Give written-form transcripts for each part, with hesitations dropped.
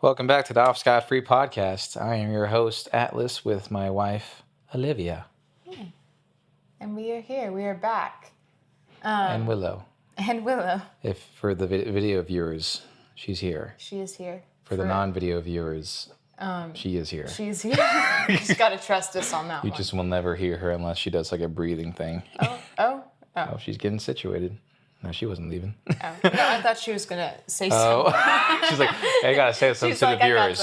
Welcome back to the Off Scot Free podcast. I am your host, Atlas, with my wife, Olivia. And we are here. We are back. And Willow. And Willow. If for the video viewers, she's here. She is here. For the non-video viewers, she is here. She's here. You just got to trust us on that You one. just will never hear her unless she does like a breathing thing. Oh, She's getting situated. No, she wasn't leaving. No, I thought she was going to say something. She's like, hey, I got to say something She's to like, the I got viewers.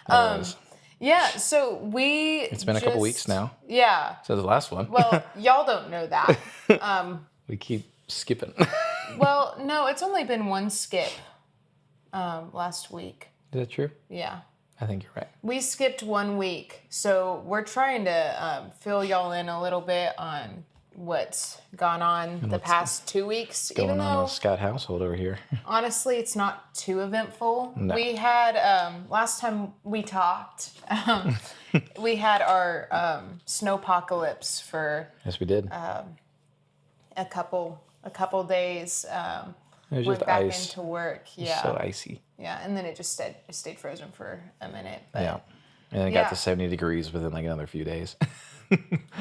something. Yeah, so It's been a couple weeks now. Yeah. So the last one. Well, y'all don't know that. We keep skipping. Well, no, it's only been one skip last week. Is that true? Yeah. I think you're right. We skipped 1 week, so we're trying to fill y'all in a little bit on what's gone on the past 2 weeks. Going Even on though, a Scott household over here. honestly, it's not too eventful. No. We had, last time we talked, we had our snowpocalypse for Yes, we did. a couple days. It was Went just back ice. into work. It was Yeah. so icy. Yeah, and then it just stayed frozen for a minute. But Yeah. And then it got to 70 degrees within like another few days.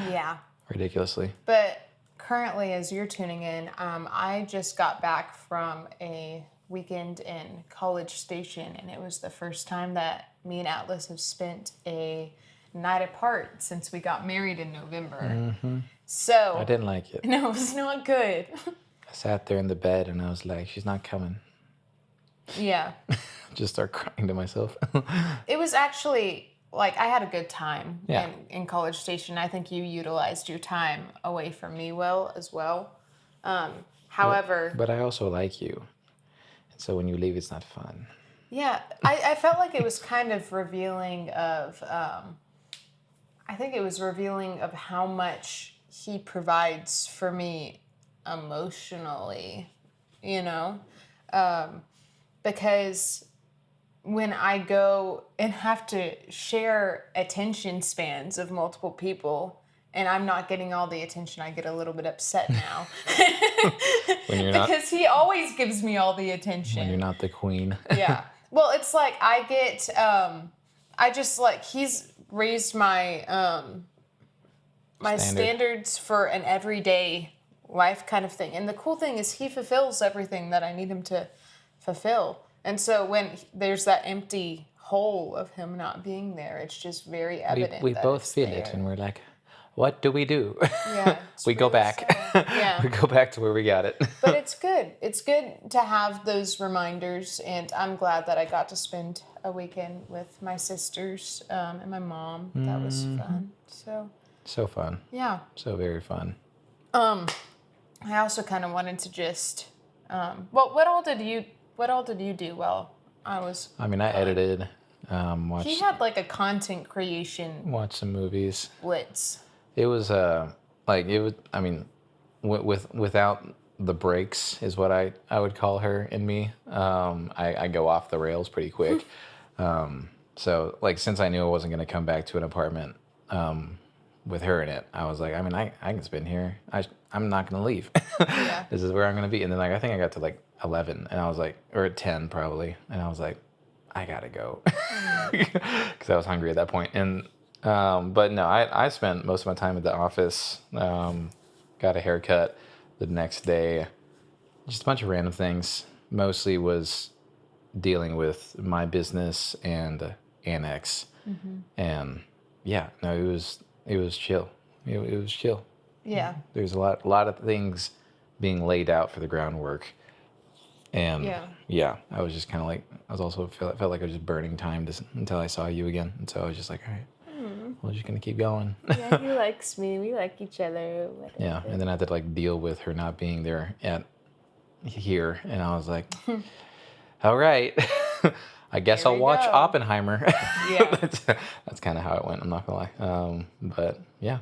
yeah. Ridiculously. But currently, as you're tuning in, I just got back from a weekend in College Station, and it was the first time that me and Atlas have spent a night apart since we got married in November. Mm-hmm. So I didn't like it. no, it was not good. I sat there in the bed and I was like, she's not coming. Yeah, Just start crying to myself. it was actually like I had a good time Yeah. in College Station. I think you utilized your time away from me well as well. However, But I also like you. And so when you leave, it's not fun. yeah, I felt like it was kind of revealing of, I think it was revealing of how much he provides for me emotionally, you know? Because when I go and have to share attention spans of multiple people and I'm not getting all the attention, I get a little bit upset now. When you're not, Because he always gives me all the attention. when you're not the queen. Yeah. Well, it's like I get, I just like, he's raised my, my standards for an everyday life kind of thing. And the cool thing is he fulfills everything that I need him to fulfill. And so when there's that empty hole of him not being there, it's just very evident. We that both it's feel there. it and we're like, what do we do? Yeah, it's We go really back. sad. Yeah. We go back to where we got it. But it's good. It's good to have those reminders, and I'm glad that I got to spend a weekend with my sisters and my mom. That was fun. So So fun. yeah. So very fun. I also kind of wanted to just. Well, what all did you do? Well, I mean, I edited, watched, He had like a content creation watched some movies. blitz. It was like it was. I mean, without the breaks is what I would call her and me. I go off the rails pretty quick. So like since I knew I wasn't gonna come back to an apartment with her in it, I was like, I mean, I can spend here. I'm not gonna leave. Yeah. This is where I'm gonna be. And then like I think I got to like 11, and I was like, or 10 probably, and I was like, I gotta go because I was hungry at that point. And but no, I spent most of my time at the office. Got a haircut the next day. Just a bunch of random things. Mostly was dealing with my business and Annex. And yeah, no, it was chill. It was chill. Yeah. There's a lot of things being laid out for the groundwork. And yeah, I was just kind of like, I was also felt like I was just burning time until I saw you again. And so I was just like, all right, we're just going to keep going. Yeah, he likes me. We like each other. Whatever. Yeah, and then I had to like deal with her not being there here. And I was like, all right, I guess Here I'll we watch go. Oppenheimer. Yeah. That's kind of how it went, I'm not going to lie. But yeah,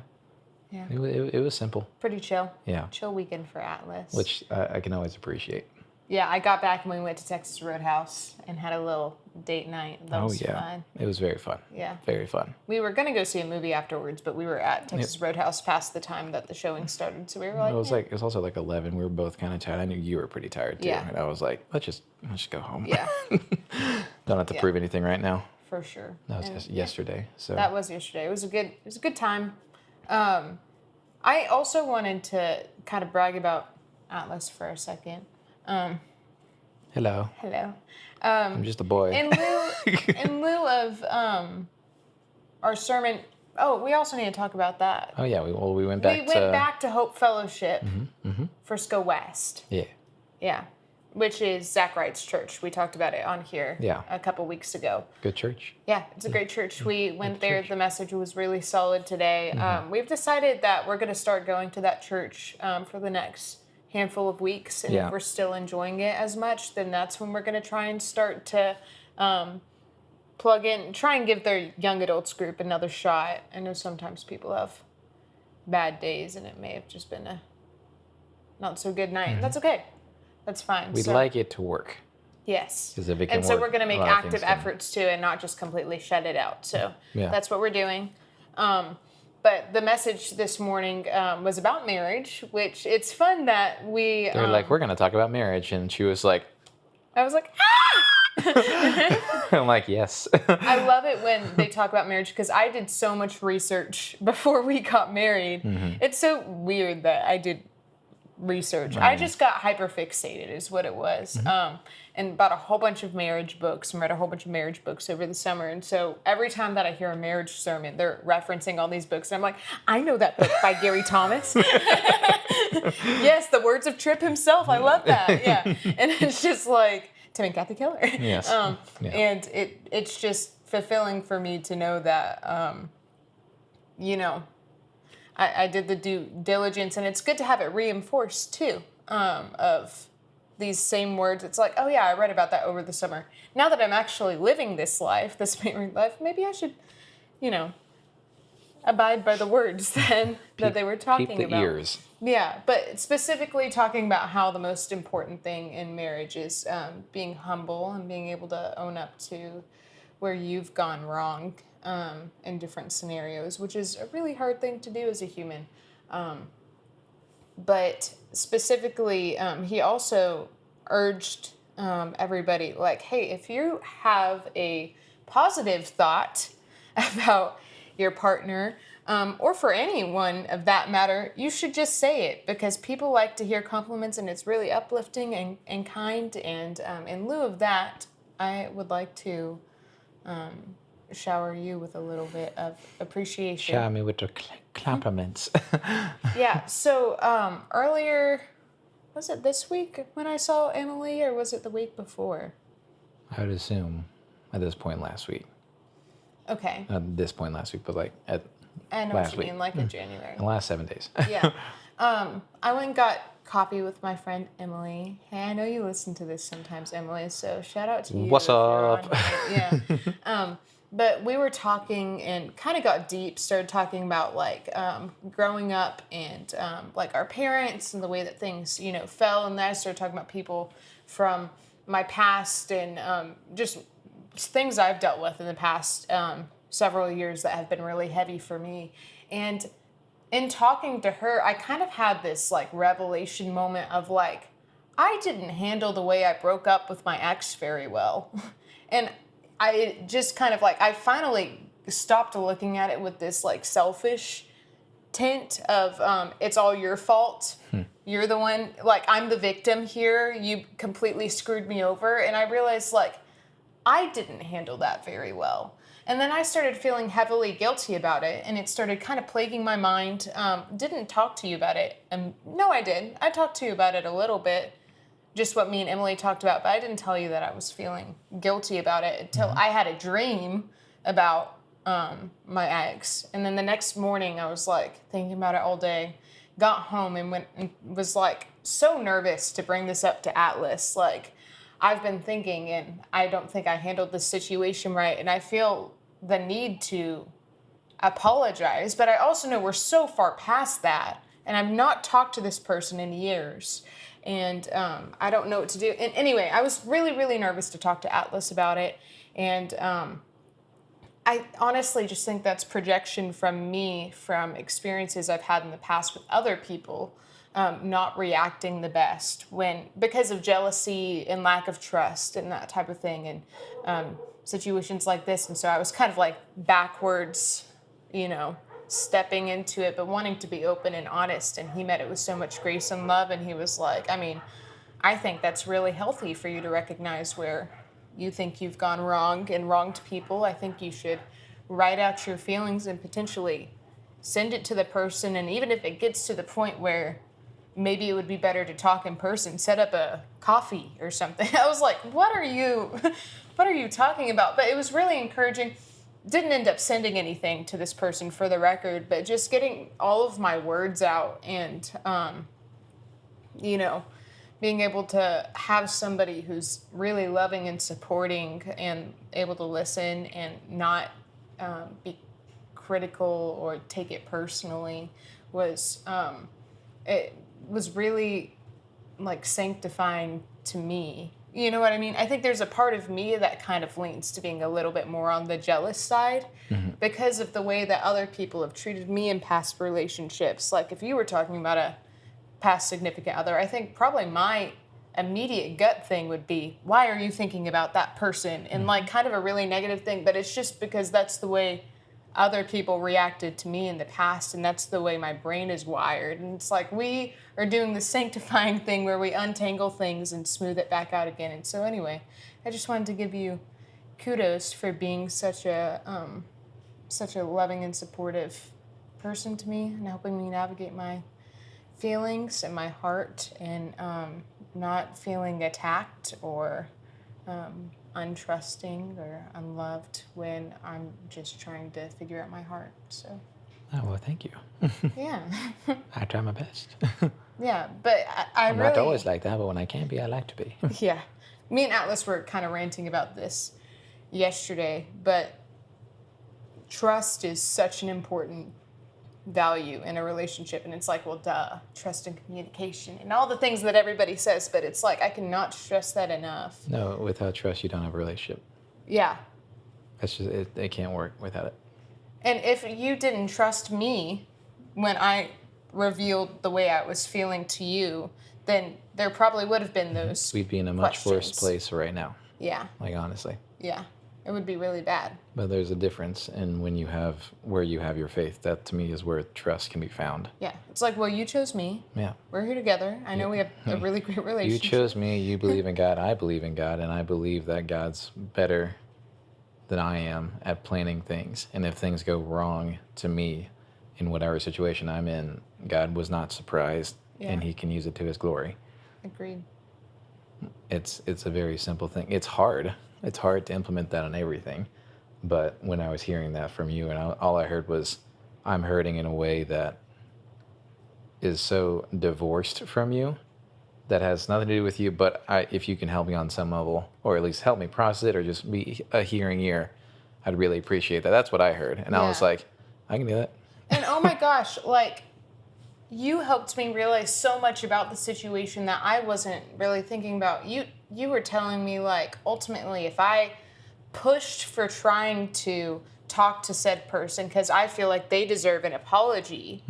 it was simple. Pretty chill. Yeah, Chill weekend for Atlas. which I can always appreciate. Yeah, I got back and we went to Texas Roadhouse and had a little date night. That was fun. It was very fun. Yeah. Very fun. We were going to go see a movie afterwards, but we were at Texas Roadhouse past the time that the showing started. So we were like, it was also like 11. We were both kind of tired. I knew you were pretty tired too. Yeah. And I was like, let's just go home. Yeah. Don't have to prove anything right now. For sure. That was just yesterday. So that was yesterday. It was a good time. I also wanted to kind of brag about Atlas for a second. Hello. I'm just a boy. In lieu of our sermon. Oh, we also need to talk about that. Oh yeah, we went back. We went back to Hope Fellowship, Frisco West. Yeah. Yeah, which is Zach Wright's church. We talked about it on here. A couple weeks ago. Good church. Yeah, it's a great church. We went there. The message was really solid today. We've decided that we're going to start going to that church for the next handful of weeks, and if we're still enjoying it as much, then that's when we're going to try and start to plug in, try and give their young adults group another shot. I know sometimes people have bad days, and it may have just been a not so good night. That's okay. That's fine. We'd like it to work. Yes. If it can and so work, we're going to make a lot of active things can. efforts too, and not just completely shut it out. So that's what we're doing. But the message this morning was about marriage, which it's fun that we... They're like, we're going to talk about marriage. And she was like... I was like, ah! I'm like, yes. I love it when they talk about marriage because I did so much research before we got married. It's so weird that I did research. I just got hyperfixated is what it was. And bought a whole bunch of marriage books and read a whole bunch of marriage books over the summer. And so every time that I hear a marriage sermon, they're referencing all these books. And I'm like, I know that book by Gary Thomas. Yes, the words of Tripp himself. I love that. Yeah. And it's just like, Tim and Kathy Keller. Yes. And it's just fulfilling for me to know that, I did the due diligence, and it's good to have it reinforced too, of these same words. It's like, oh yeah, I read about that over the summer. Now that I'm actually living this life, this married life, maybe I should, abide by the words then that they were talking peep the about. Ears. Yeah, but specifically talking about how the most important thing in marriage is being humble and being able to own up to where you've gone wrong in different scenarios, which is a really hard thing to do as a human. But specifically, he also urged everybody, like, hey, if you have a positive thought about your partner, or for anyone of that matter, you should just say it, because people like to hear compliments, and it's really uplifting and kind. And in lieu of that, I would like to shower you with a little bit of appreciation. Shower me with your compliments. Yeah, so earlier, was it this week when I saw Emily, or was it the week before? I would assume at this point last week. Okay. At this point last week, but like at I know last what you week. mean, like in January. The last 7 days. Yeah. I went and got coffee with my friend Emily. Hey, I know you listen to this sometimes, Emily, so shout out to you. What's if you're up? on here. Yeah. But we were talking and kind of got deep, started talking about like growing up and like our parents and the way that things, fell. And then I started talking about people from my past and just things I've dealt with in the past several years that have been really heavy for me. And in talking to her, I kind of had this like revelation moment of like, I didn't handle the way I broke up with my ex very well. And I just kind of like, I finally stopped looking at it with this like selfish tint of it's all your fault. You're the one, like I'm the victim here. You completely screwed me over. And I realized like, I didn't handle that very well. And then I started feeling heavily guilty about it, and it started kind of plaguing my mind. Didn't talk to you about it. No, I did. I talked to you about it a little bit, just what me and Emily talked about, but I didn't tell you that I was feeling guilty about it until I had a dream about my ex. And then the next morning I was like thinking about it all day, got home and went and was like so nervous to bring this up to Atlas. Like, I've been thinking, and I don't think I handled this situation right, and I feel the need to apologize, but I also know we're so far past that, and I've not talked to this person in years, And I don't know what to do. And anyway, I was really, really nervous to talk to Atlas about it. And I honestly just think that's projection from me, from experiences I've had in the past with other people, not reacting the best because of jealousy and lack of trust and that type of thing, and situations like this. And so I was kind of like backwards, stepping into it, but wanting to be open and honest. And he met it with so much grace and love. And he was like, I think that's really healthy for you to recognize where you think you've gone wrong and wronged people. I think you should write out your feelings and potentially send it to the person. And even if it gets to the point where maybe it would be better to talk in person, set up a coffee or something. I was like, what are you talking about? But it was really encouraging. Didn't end up sending anything to this person, for the record, but just getting all of my words out and, being able to have somebody who's really loving and supporting and able to listen and not be critical or take it personally it was really like sanctifying to me. You know what I mean? I think there's a part of me that kind of leans to being a little bit more on the jealous side because of the way that other people have treated me in past relationships. Like if you were talking about a past significant other, I think probably my immediate gut thing would be, why are you thinking about that person? And like kind of a really negative thing, but it's just because that's the way other people reacted to me in the past, and that's the way my brain is wired. And it's like we are doing the sanctifying thing where we untangle things and smooth it back out again. And so anyway, I just wanted to give you kudos for being such a loving and supportive person to me and helping me navigate my feelings and my heart, and not feeling attacked or untrusting or unloved when I'm just trying to figure out my heart. So. Oh, well, thank you. Yeah. I try my best. Yeah, but I'm not always like that, but when I can be, I like to be. Yeah. Me and Atlas were kind of ranting about this yesterday, but trust is such an important value in a relationship. And it's like, well, duh, trust and communication and all the things that everybody says, but it's like, I cannot stress that enough. No, without trust, you don't have a relationship. Yeah. That's just, it can't work without it. And if you didn't trust me when I revealed the way I was feeling to you, then there probably would have been those We'd be in a much worse place right now. Yeah. Like, honestly. Yeah. It would be really bad. But there's a difference in where you have your faith. That, to me, is where trust can be found. Yeah. It's like, well, you chose me. Yeah. We're here together. I know we have a really great relationship. You chose me. You believe in God. I believe in God. And I believe that God's better than I am at planning things. And if things go wrong to me in whatever situation I'm in, God was not surprised. Yeah. And he can use it to his glory. Agreed. It's a very simple thing. It's hard. It's hard to implement that on everything. But when I was hearing that from you, and all I heard was, I'm hurting in a way that is so divorced from you, that has nothing to do with you, but if you can help me on some level, or at least help me process it, or just be a hearing ear, I'd really appreciate that. That's what I heard. And I was like, I can do that. And oh my gosh, like, you helped me realize so much about the situation that I wasn't really thinking about. You were telling me, like, ultimately, if I pushed for trying to talk to said person because I feel like they deserve an apology,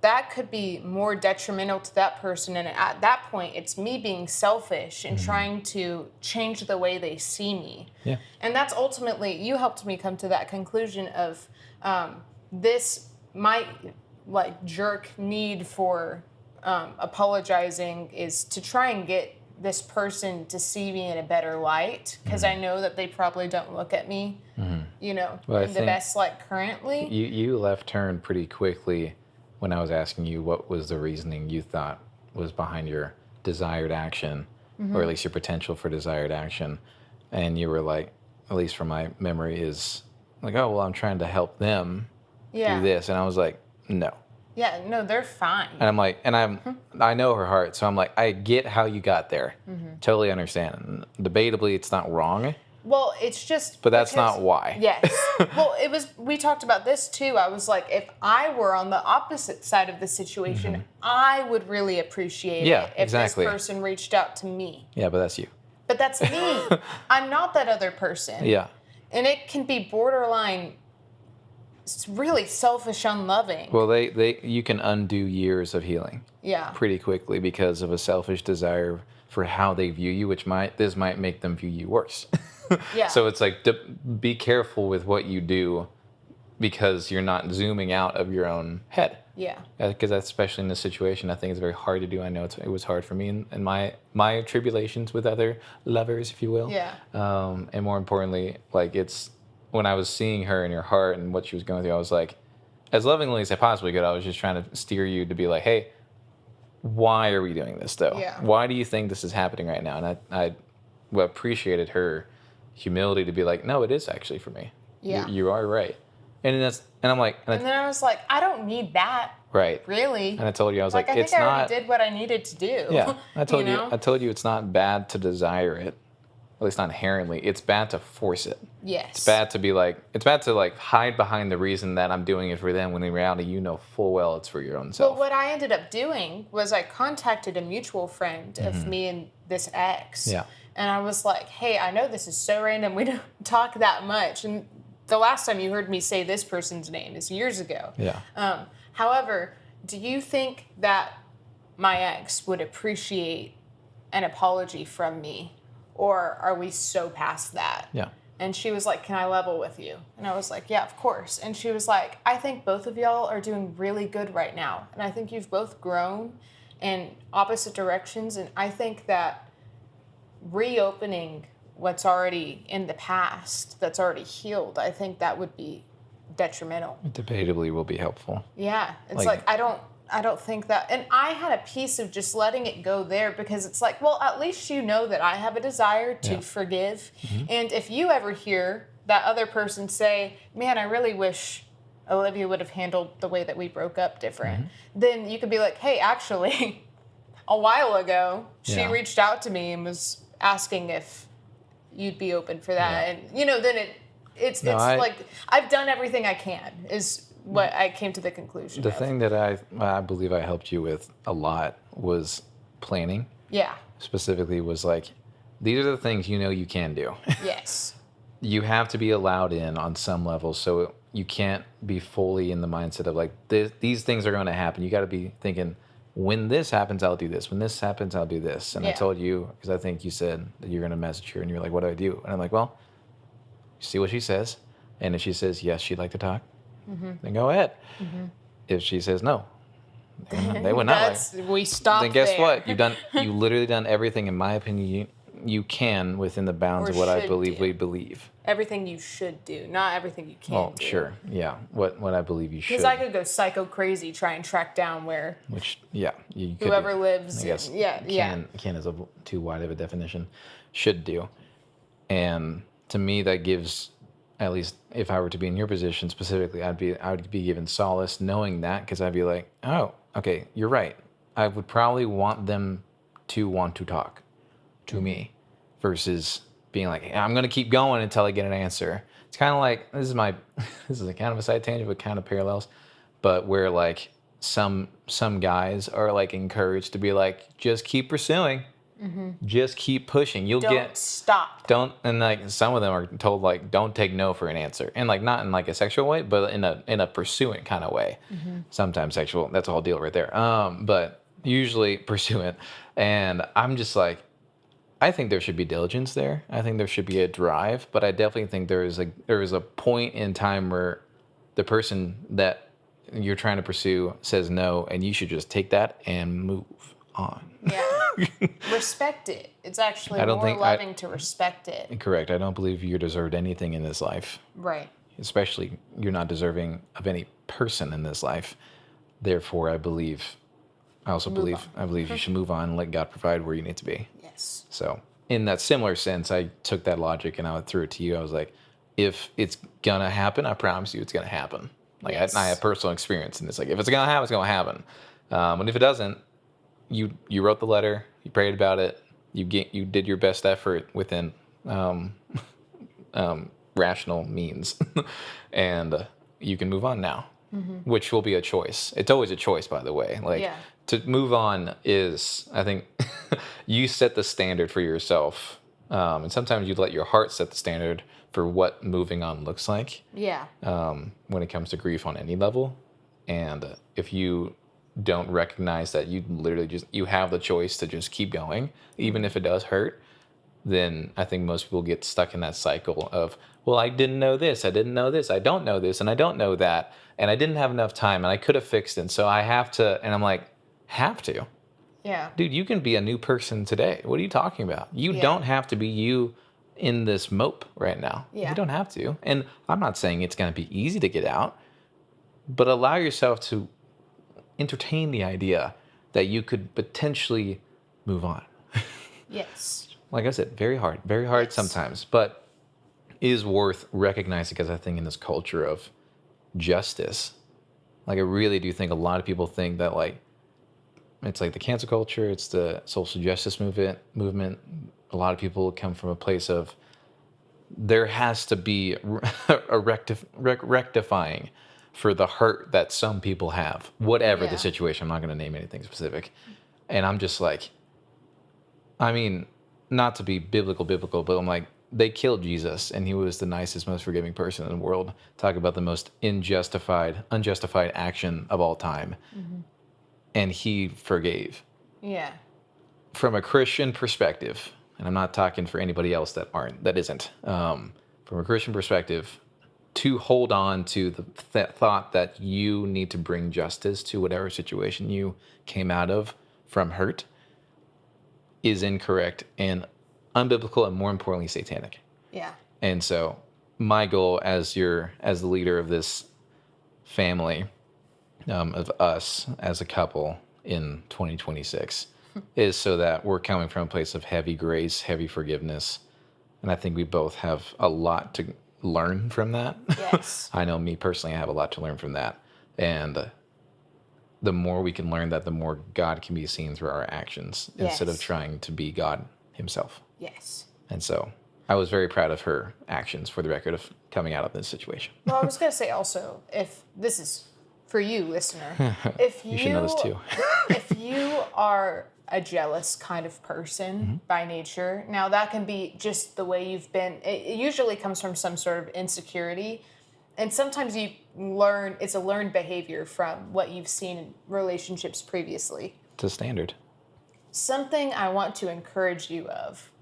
that could be more detrimental to that person. And at that point, it's me being selfish and trying to change the way they see me. Yeah. And that's ultimately, you helped me come to that conclusion of my jerk need for apologizing is to try and get this person to see me in a better light, because I know that they probably don't look at me, in the best light currently. You left turn pretty quickly when I was asking you what was the reasoning you thought was behind your desired action, or at least your potential for desired action. And you were like, at least from my memory, is like, oh, well, I'm trying to help them do this. And I was like, no. Yeah, no, they're fine. And I'm like, I know her heart, so I'm like, I get how you got there. Totally understand. Debatably, it's not wrong, Well, it's just. But that's not why. Yes. Well, we talked about this too. I was like, if I were on the opposite side of the situation, I would really appreciate it if exactly. this person reached out to me. Yeah, but that's you. But that's me. I'm not that other person. Yeah. And it can be borderline really selfish, unloving. Well, you can undo years of healing. Yeah. Pretty quickly because of a selfish desire for how they view you, which might make them view you worse. Yeah. So it's like, be careful with what you do because you're not zooming out of your own head. Yeah. Because especially in this situation, I think it's very hard to do. I know it was hard for me in my tribulations with other lovers, if you will. Yeah. And more importantly, like when I was seeing her in your heart and what she was going through, I was like, as lovingly as I possibly could, I was just trying to steer you to be like, hey, why are we doing this though? Yeah. Why do you think this is happening right now? And I appreciated her humility to be like, no, it is actually for me. Yeah. You are right. And I'm like, and then I was like, I don't need that. Right. Really. And I told you, I was like, I think I already did what I needed to do. Yeah. I told you know? I told you it's not bad to desire it. At least not inherently. It's bad to force it. Yes. It's bad to hide behind the reason that I'm doing it for them when in reality you know full well it's for your own self. Well, what I ended up doing was I contacted a mutual friend of me and this ex. Yeah. And I was like, hey, I know this is so random. We don't talk that much. And the last time you heard me say this person's name is years ago. Yeah. However, do you think that my ex would appreciate an apology from me? Or are we so past that? Yeah. And she was like, can I level with you? And I was like, yeah, of course. And she was like, I think both of y'all are doing really good right now. And I think you've both grown in opposite directions. And I think that reopening what's already in the past, that's already healed, I think that would be detrimental. It debatably will be helpful. Yeah. It's like I don't think that. And I had a piece of just letting it go there because it's like, well, at least you know that I have a desire to forgive. Mm-hmm. And if you ever hear that other person say, man, I really wish Olivia would have handled the way that we broke up different, then you could be like, hey, actually, a while ago, she reached out to me and was asking if you'd be open for that. And, then it's like, I've done everything I can is what I came to the conclusion The of. thing that I believe I helped you with a lot was planning. Yeah. Specifically was like, these are the things you can do. Yes. You have to be allowed in on some level, so you can't be fully in the mindset of like, these things are going to happen. You got to be thinking, when this happens, I'll do this. When this happens, I'll do this. And I told you, because I think you said that you're going to message her, and you're like, what do I do? And I'm like, well, see what she says. And if she says, yes, she'd like to talk, then go ahead. Mm-hmm. If she says no, they would not. We stop. Then guess there. what? You literally done everything, in my opinion, you can within the bounds of what I believe we believe. Everything you should do, not everything you can do. Oh, sure. Yeah. What I believe you should. Because I could go psycho crazy, try and track down you could whoever lives. I guess can is too wide of a definition. Should do. And to me, that gives, at least if I were to be in your position specifically, I would be given solace knowing that, because I'd be like, oh, okay, you're right. I would probably want them to want to talk to me versus being like, hey, I'm going to keep going until I get an answer. It's kind of like, this is a kind of a side tangent, but kind of parallels, but where like some guys are like encouraged to be like, just keep pursuing. Mm-hmm. Just keep pushing. Don't stop. And like some of them are told like, don't take no for an answer, and like not in like a sexual way, but in a pursuing kind of way. Mm-hmm. Sometimes sexual. That's a whole deal right there. But usually pursuant. And I'm just like, I think there should be diligence there. I think there should be a drive, but I definitely think there is a point in time where the person that you're trying to pursue says no, and you should just take that and move on. Yeah. Respect it. It's actually more loving to respect it. Correct. I don't believe you deserved anything in this life. Right. Especially you're not deserving of any person in this life. Therefore, I believe you should move on and let God provide where you need to be. Yes. So in that similar sense, I took that logic and I threw it to you. I was like, if it's gonna happen, I promise you it's gonna happen. Like yes. I have personal experience in this. Like if it's gonna happen, it's gonna happen. And if it doesn't, you wrote the letter, you prayed about it, you did your best effort within rational means, and you can move on now, which will be a choice. It's always a choice, by the way. Like Yeah. to move on is, I think, you set the standard for yourself, and sometimes you let your heart set the standard for what moving on looks like. Yeah. When it comes to grief on any level, and if you don't recognize that you literally just you have the choice to just keep going, even if it does hurt, then I think most people get stuck in that cycle of, well, I didn't know this, I didn't know this, I don't know this, and I don't know that, and I didn't have enough time, and I could have fixed it, so I have to, and I'm like, have to? Yeah. Dude, you can be a new person today. What are you talking about? You Yeah. don't have to be you in this mope right now. Yeah. You don't have to. And I'm not saying it's going to be easy to get out, but allow yourself to entertain the idea that you could potentially move on. Yes. Like I said, very hard Yes. sometimes, but is worth recognizing, because I think in this culture of justice, like I really do think a lot of people think that like it's like the cancel culture, it's the social justice movement. A lot of people come from a place of there has to be a rectifying for the hurt that some people have, whatever Yeah. the situation. I'm not going to name anything specific. And I'm just like, I mean, not to be biblical, but I'm like, they killed Jesus, and he was the nicest, most forgiving person in the world. Talk about the most unjustified action of all time. And he forgave. Yeah. From a Christian perspective, and I'm not talking for anybody else that isn't. From a Christian perspective, to hold on to the thought that you need to bring justice to whatever situation you came out of from hurt is incorrect and unbiblical, and more importantly, satanic. Yeah. And so my goal as the leader of this family, of us as a couple in 2026, is so that we're coming from a place of heavy grace, heavy forgiveness. And I think we both have a lot to learn from that. Yes. I know me personally, I have a lot to learn from that. And the more we can learn that, the more God can be seen through our actions, instead of Yes. trying to be God himself. Yes. And so I was very proud of her actions, for the record, of coming out of this situation. Well, I was going to say also, if this is for you, listener, if You should know this too. if you are a jealous kind of person by nature, now that can be just the way you've been. It usually comes from some sort of insecurity. And sometimes it's a learned behavior from what you've seen in relationships previously. It's a standard. Something I want to encourage you of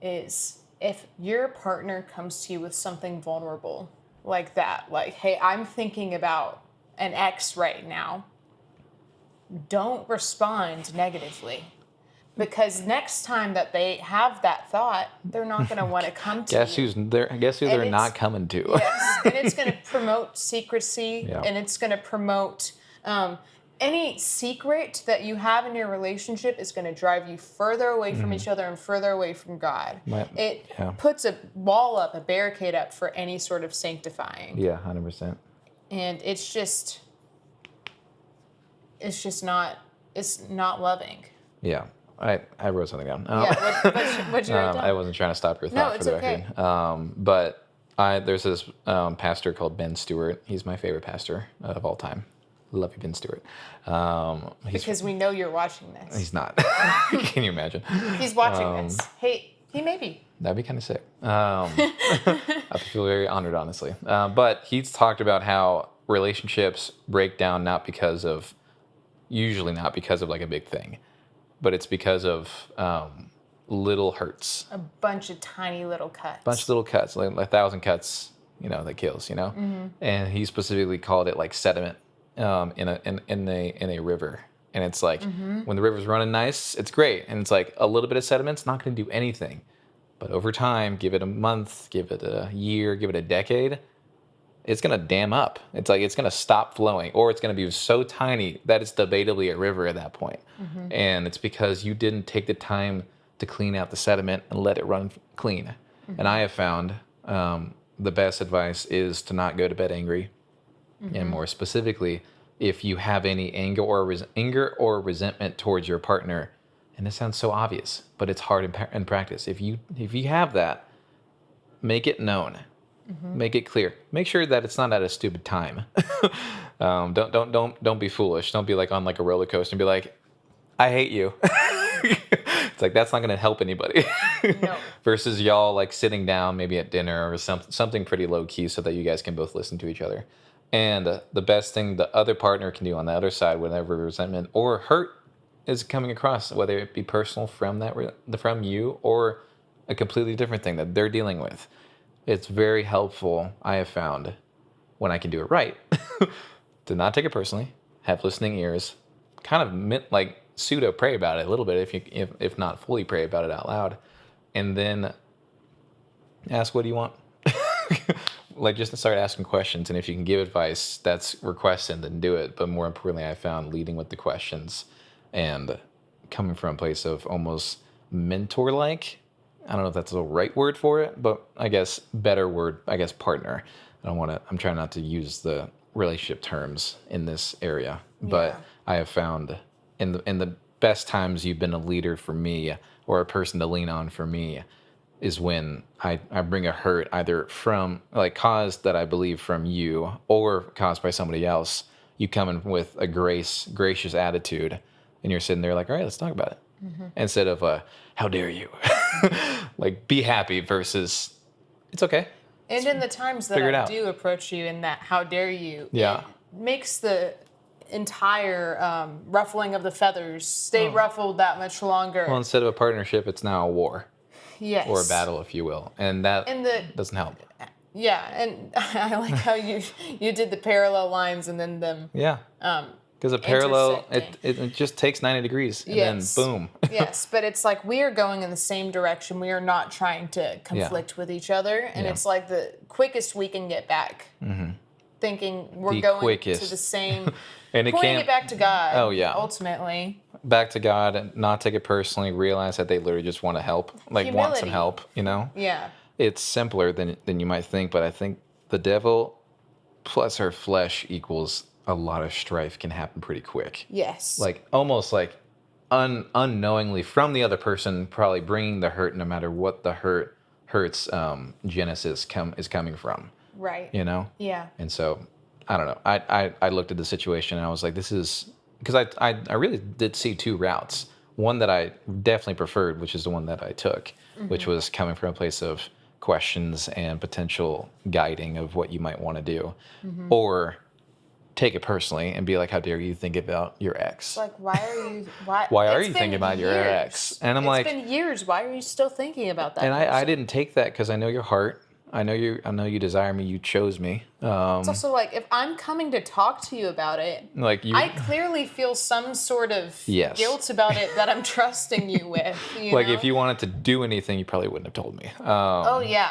is if your partner comes to you with something vulnerable like that, like, hey, I'm thinking about an ex right now, don't respond negatively. Because next time that they have that thought, they're not going to want to come to Guess you. who they're not coming to. Yes, and it's going to promote secrecy, Yeah. and it's going to promote any secret that you have in your relationship is going to drive you further away from each other and further away from God. It puts a wall up, a barricade up for any sort of sanctifying. Yeah, 100%. And it's not loving. Yeah. I wrote something down. What'd you write down? I wasn't trying to stop your No, thought, for it's the okay. record. But there's this pastor called Ben Stewart. He's my favorite pastor of all time. Love you, Ben Stewart. Because we know you're watching this. He's not. Can you imagine? He's watching this. Hey, he may be. That'd be kind of sick. I feel very honored, honestly. But he's talked about how relationships break down usually not because of like a big thing, but it's because of little hurts. A bunch of tiny little cuts. Bunch of little cuts, like 1,000 cuts, that kills, Mm-hmm. And he specifically called it like sediment in a river. And it's like when the river's running nice, it's great. And it's like a little bit of sediment's not going to do anything. But over time, give it a month, give it a year, give it a decade, it's going to dam up. It's like it's going to stop flowing, or it's going to be so tiny that it's debatably a river at that point. And it's because you didn't take the time to clean out the sediment and let it run clean. And I have found the best advice is to not go to bed angry. And more specifically, if you have any anger or resentment towards your partner, and this sounds so obvious, but it's hard in practice. If you have that, make it known. Make it clear. Make sure that it's not at a stupid time. Don't be foolish. Don't be like on like a roller coaster and be like, I hate you. It's like that's not going to help anybody. No. Versus y'all like sitting down maybe at dinner or something pretty low key so that you guys can both listen to each other. And the best thing the other partner can do on the other side, whenever resentment or hurt is coming across, whether it be personal from from you or a completely different thing that they're dealing with, it's very helpful. I have found when I can do it right to not take it personally, have listening ears, kind of like pseudo pray about it a little bit if not fully pray about it out loud, and then ask what do you want. Like just start asking questions, and if you can give advice that's requested, then do it. But more importantly, I found leading with the questions and coming from a place of almost mentor like. I don't know if that's the right word for it, but I guess better word, I guess partner. I'm trying not to use the relationship terms in this area, but I have found in the best times you've been a leader for me or a person to lean on for me is when I bring a hurt either from like caused that I believe from you or caused by somebody else. You come in with a gracious attitude and you're sitting there like, all right, let's talk about it. Instead of how dare you? Like be happy versus it's okay. And in the times that I do approach you in that how dare you, it makes the entire ruffling of the feathers stay ruffled that much longer. Well, instead of a partnership, it's now a war. Yes. Or a battle, if you will. And that doesn't help. Yeah, and I like how you did the parallel lines and then them. Yeah. Because a parallel, it just takes 90 degrees and then boom. Yes, but it's like we are going in the same direction. We are not trying to conflict with each other. And it's like the quickest we can get back. Thinking we're going to the same, and pointing it back to God. Oh, yeah. Ultimately. Back to God and not take it personally, realize that they literally just want to help, like Humility. want some help, you know? Yeah. It's simpler than you might think, but I think the devil plus our flesh equals a lot of strife can happen pretty quick. Yes. Like almost like unknowingly from the other person, probably bringing the hurt no matter what the hurt's genesis is coming from. Right. You know? Yeah. And so, I don't know. I looked at the situation and I was like, this is... Because I really did see two routes. One that I definitely preferred, which is the one that I took, which was coming from a place of questions and potential guiding of what you might want to do. Or take it personally and be like, how dare you think about your ex? Like, why are you thinking about your ex? And I'm it's been years. Why are you still thinking about that? And I didn't take that because I know your heart. I know you desire me. You chose me. It's also like if I'm coming to talk to you about it, like I clearly feel some sort of guilt about it that I'm trusting you with. Like if you wanted to do anything, you probably wouldn't have told me.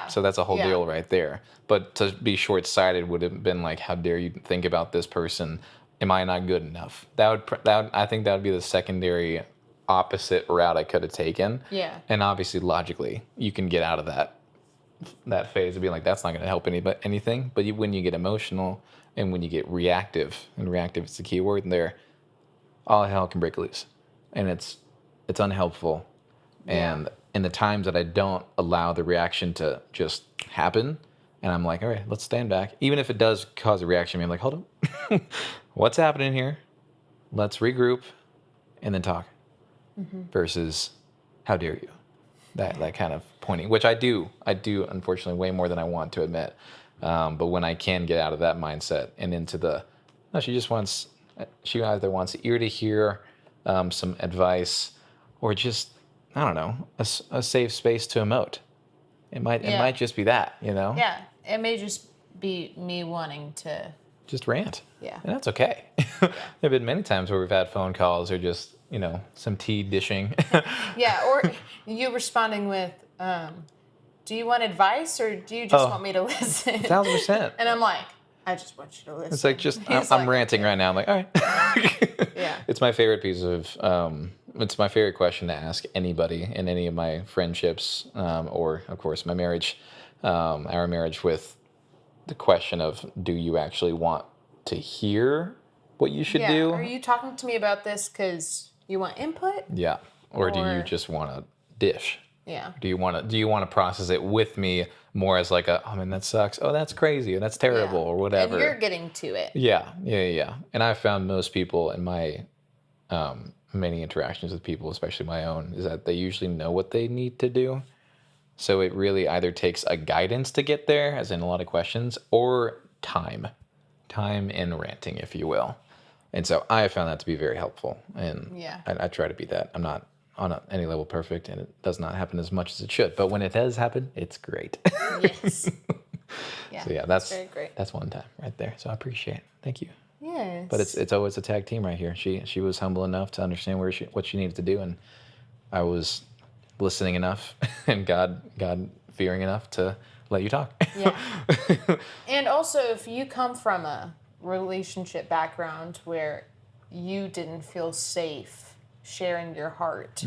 So that's a whole deal right there. But to be short-sighted would have been like, how dare you think about this person? Am I not good enough? I think that would be the secondary opposite route I could have taken. Yeah. And obviously, logically, you can get out of that phase of being like, that's not going to help anything. But when you get emotional and when you get reactive, and reactive is the key word in there, all hell can break loose. And it's unhelpful. Yeah. And in the times that I don't allow the reaction to just happen, and I'm like, all right, let's stand back. Even if it does cause a reaction, I'm like, hold up. What's happening here? Let's regroup and then talk. Versus, how dare you? That kind of pointing, which I do unfortunately way more than I want to admit. But when I can get out of that mindset and into she either wants ear to hear some advice or just, I don't know, a safe space to emote. It might just be that, you know? Yeah, it may just be me wanting to just rant. Yeah. And that's okay. There have been many times where we've had phone calls or just, some tea dishing. Yeah, or you responding with, do you want advice or do you just want me to listen? 1,000%. And I'm like, I just want you to listen. It's like, I'm ranting right now. I'm like, all right. Yeah. It's my favorite it's my favorite question to ask anybody in any of my friendships or, of course, my marriage, our marriage with the question of, do you actually want to hear what you should do? Are you talking to me about this because you want input? Yeah. Or do you just want to dish? Yeah. Do you want to process it with me more as like oh man, that sucks. Oh, that's crazy and that's terrible or whatever. And you're getting to it. Yeah. And I found most people in my many interactions with people, especially my own, is that they usually know what they need to do. So it really either takes a guidance to get there, as in a lot of questions, or time and ranting, if you will. And so I have found that to be very helpful. And I try to be that. I'm not on any level perfect, and it does not happen as much as it should. But when it does happen, it's great. Yes. So that's very great. That's one time right there. So I appreciate it. Thank you. Yes. But it's always a tag team right here. She was humble enough to understand what she needed to do, and I was listening enough and God fearing enough to let you talk. Yeah. And also, if you come from a relationship background where you didn't feel safe sharing your heart,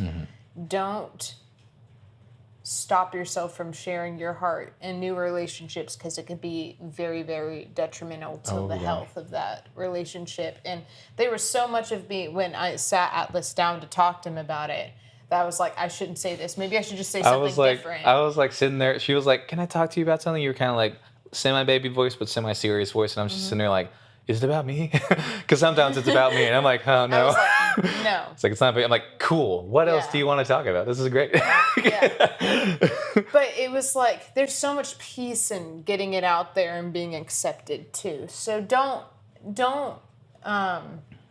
don't stop yourself from sharing your heart in new relationships, because it could be very, very detrimental to the health of that relationship. And there was so much of me when I sat Atlas down to talk to him about it, that I was like, I shouldn't say this. Maybe I should just say something different. I was like sitting there. She was like, "Can I talk to you about something?" You were kind of like semi-baby voice, but semi-serious voice. And I'm just sitting there like, "Is it about me?" Because sometimes it's about me. And I'm like, "Oh, no." I was like, no. It's like, it's not big. I'm like, "Cool. What else do you want to talk about? This is great." But it was like, there's so much peace in getting it out there and being accepted too. So don't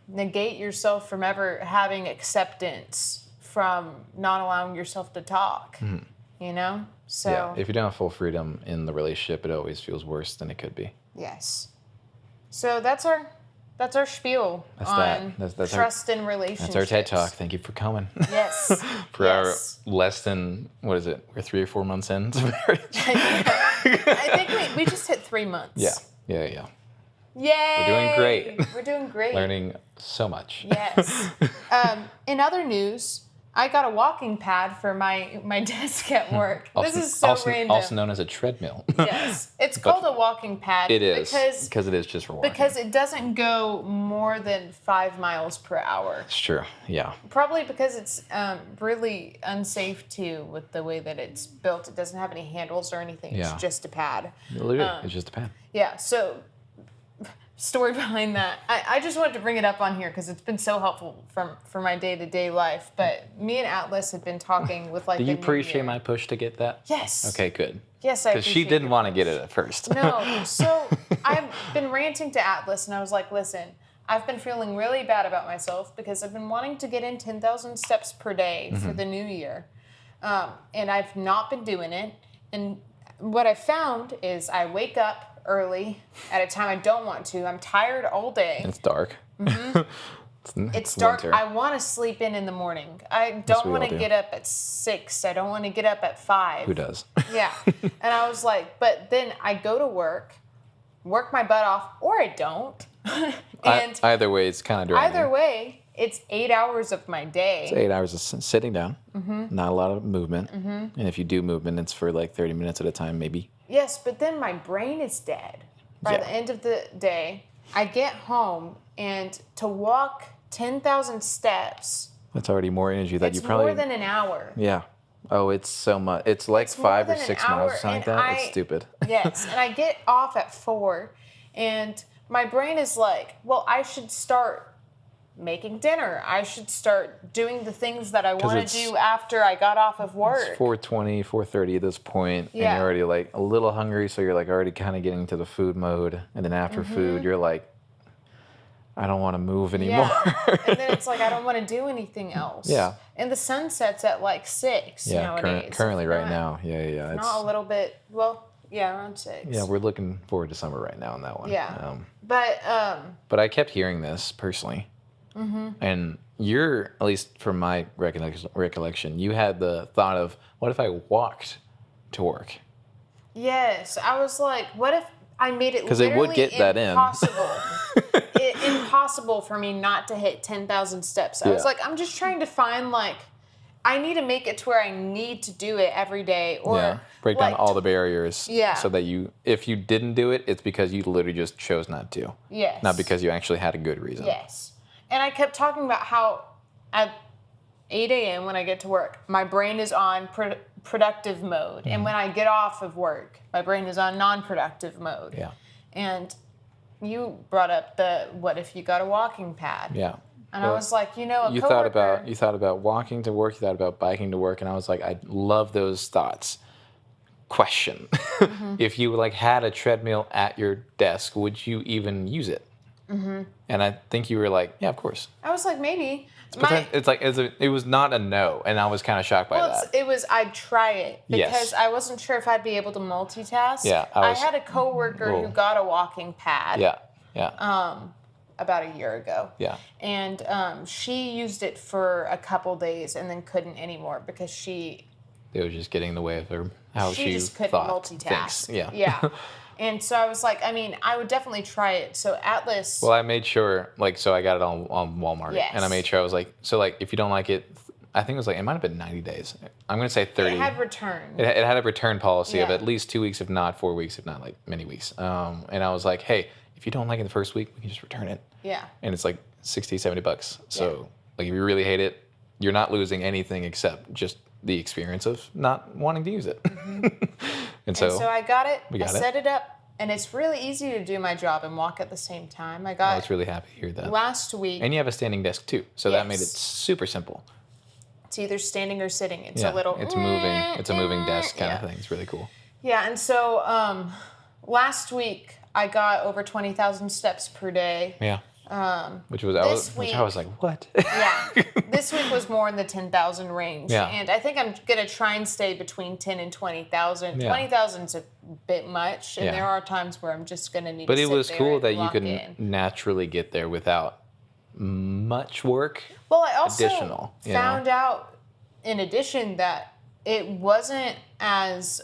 negate yourself from ever having acceptance from not allowing yourself to talk, you know? So yeah, if you don't have full freedom in the relationship, it always feels worse than it could be. Yes. So that's our spiel on trust in relationships. That's our TED Talk. Thank you for coming. Yes. For our less than, what is it? We're 3 or 4 months in to marriage. I think we just hit 3 months. Yeah. Yay! We're doing great. We're doing great. Learning so much. Yes. In other news, I got a walking pad for my desk at work. This is so random. Also known as a treadmill. Yes. It's called a walking pad. It is. Because it is just for walking. Because it doesn't go more than 5 miles per hour. It's true. Yeah. Probably because it's really unsafe too with the way that it's built. It doesn't have any handles or anything. Yeah. It's just a pad. Literally, it's just a pad. Yeah. So story behind that. I just wanted to bring it up on here because it's been so helpful for my day-to-day life. But me and Atlas had been talking with like. Do you appreciate my push to get that? Yes. Okay, good. Yes, I appreciate. Because she didn't want to get it at first. No. So I've been ranting to Atlas, and I was like, listen, I've been feeling really bad about myself because I've been wanting to get in 10,000 steps per day for the new year. And I've not been doing it. And what I found is I wake up early at a time I don't want to. I'm tired all day. It's dark. It's dark. Winter. I want to sleep in the morning. I don't want to get up at 6. I don't want to get up at 5. Who does? Yeah. And I was like, but then I go to work my butt off, or I don't. And either way, it's kind of draining. Either way, it's 8 hours of my day. It's 8 hours of sitting down. Not a lot of movement. And if you do movement, it's for like 30 minutes at a time, maybe. Yes, but then my brain is dead. By the end of the day, I get home, and to walk 10,000 steps. That's already more energy that you probably. It's more than an hour. Yeah. Oh, it's so much. It's like 5 or 6 miles or something like that. It's stupid. Yes, and I get off at 4, and my brain is like, well, I should start making dinner. I should start doing the things that I want to do after I got off of work. It's 4:20, 4:30 at this point, and you're already like a little hungry, so you're like already kind of getting to the food mode. And then after food, you're like, I don't want to move anymore. Yeah. And then it's like, I don't want to do anything else. Yeah. And the sun sets at like 6 nowadays. Currently right now. Yeah. It's not a little bit, around 6. Yeah, we're looking forward to summer right now on that one. Yeah. But I kept hearing this personally. And you're, at least from my recollection, you had the thought of, what if I walked to work? Yes. I was like, what if I made it literally it would get that impossible. Impossible for me not to hit 10,000 steps. I was like, I'm just trying to find I need to make it to where I need to do it every day. Or break down all the barriers. Yeah. So that if you didn't do it, it's because you literally just chose not to. Yes. Not because you actually had a good reason. Yes. And I kept talking about how at 8 a.m. when I get to work, my brain is on productive mode. And when I get off of work, my brain is on non-productive mode. Yeah. And you brought up what if you got a walking pad? Yeah. And I was like, you thought about walking to work, you thought about biking to work, and I was like, I love those thoughts. Question. If you like had a treadmill at your desk, would you even use it? And I think you were like, yeah, of course. I was like, maybe. It was not a no, and I was kind of shocked by that. It was, I'd try it because Yes. I wasn't sure if I'd be able to multitask. Yeah, I had a coworker who got a walking pad. Yeah, yeah. About a year ago. Yeah. And she used it for a couple days and then couldn't anymore because It was just getting in the way of her how she just couldn't thought multitask. things. Yeah. Yeah. And so I was like, I mean, I would definitely try it. So Atlas. Well, I made sure, so I got it on Walmart. Yes. And I made sure I was like, if you don't like it, I think it was it might have been 90 days. I'm going to say 30. It had return. It had a return policy of Yeah. at least 2 weeks, if not 4 weeks, if not many weeks. And I was like, hey, if you don't like it the first week, we can just return it. Yeah. And it's like $60-$70. So if you really hate it, you're not losing anything except just the experience of not wanting to use it. And so I got it. We got I set it up, and it's really easy to do my job and walk at the same time. I was really happy to hear that. Last week. And you have a standing desk too, so that made it Yes. super simple. It's either standing or sitting. It's Yeah, a little. it's moving. It's a moving desk kind of Yeah. thing. It's really cool. Yeah, and so last week I got over 20,000 steps per day. Yeah. Which I was like, what? Yeah. This week was more in the 10,000 range. Yeah. And I think I'm going to try and stay between 10 and 20,000. Yeah. 20,000's a bit much, and Yeah. there are times where I'm just going to need But to it sit was there cool and that you lock could in. naturally get there without much work. Well, I also additional, found out, in addition, that it wasn't as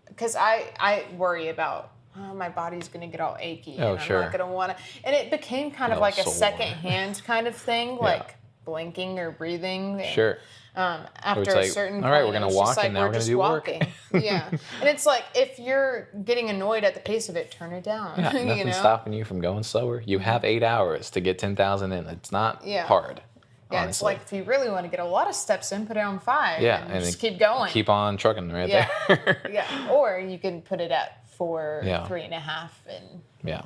because I worry about my body's going to get all achy and I'm sure. not going to want to. And it became kind of Oh, like a sore. second-hand kind of thing, like blinking or breathing. And, Sure. After It's a like, certain all right, point, we're gonna it was walk just like, and now we're gonna just do work. walking. Yeah. And it's like, if you're getting annoyed at the pace of it, turn it down. Yeah, you nothing's know? stopping you from going slower. You have 8 hours to get 10,000 in. It's not hard. Yeah, honestly. it's like if you really want to get a lot of steps in, put it on 5. Yeah, and and just keep going. Keep on trucking right Yeah. there. Yeah, or you can put it at 4, Yeah. 3.5, and Yeah.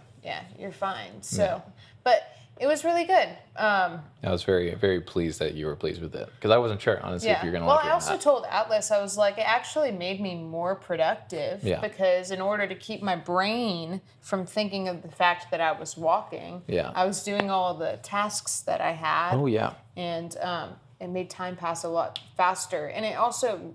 you're fine. So, but it was really good. I was very, very pleased that you were pleased with it because I wasn't sure, honestly, if you're gonna like it. I or also not. told Atlas, I was like, it actually made me more productive because in order to keep my brain from thinking of the fact that I was walking, I was doing all the tasks that I had. Oh yeah. And it made time pass a lot faster. And it also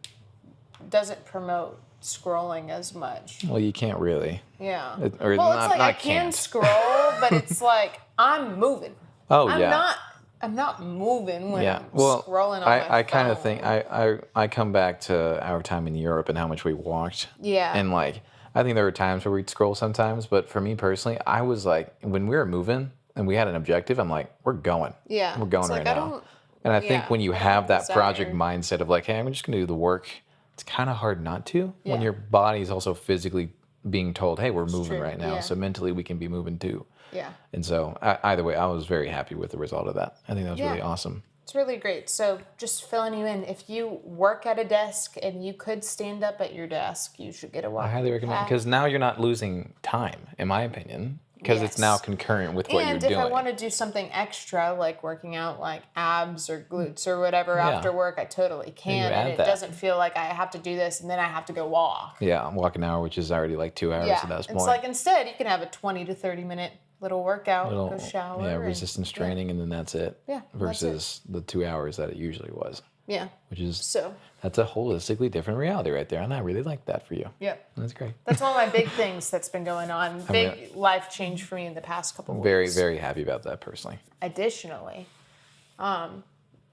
doesn't promote scrolling as much. Well, you can't really. Yeah. It's like I can can't. scroll, but it's like I'm moving. Oh I'm yeah. I'm not moving when I'm Well, scrolling on my phone. I kind of think I come back to our time in Europe and how much we walked. Yeah. And like I think there were times where we'd scroll sometimes, but for me personally, I was like when we were moving and we had an objective, I'm like, we're going. Yeah. We're going It's right like, now. And I think when you have that project desire. mindset of like, hey, I'm just gonna do the work, it's kind of hard not to when Yeah. your body is also physically being told, hey, we're moving true, right now. yeah. So mentally we can be moving too. Yeah. And so either way, I was very happy with the result of that. I think that was really awesome. It's really great. So just filling you in, if you work at a desk and you could stand up at your desk, you should get a walking I highly recommend pad. because now you're not losing time, in my opinion, because it's now Yes. concurrent with what And you're if doing. I want to do something extra, like working out like abs or glutes or whatever after work, I totally can. add And it that. doesn't feel like I have to do this and then I have to go walk. Yeah, I'm walking an hour, which is already like 2 hours at that point. It's like instead you can have a 20 to 30 minute little workout, go shower. Yeah, and- resistance training, and then that's it. Yeah, that's Versus the 2 hours that it usually was, Yeah. which is So, that's a holistically different reality right there, and I really like that for you. yeah. That's great. That's one of my big things that's been going on. Big life change for me in the past couple of Very, weeks. very happy about that personally. Additionally,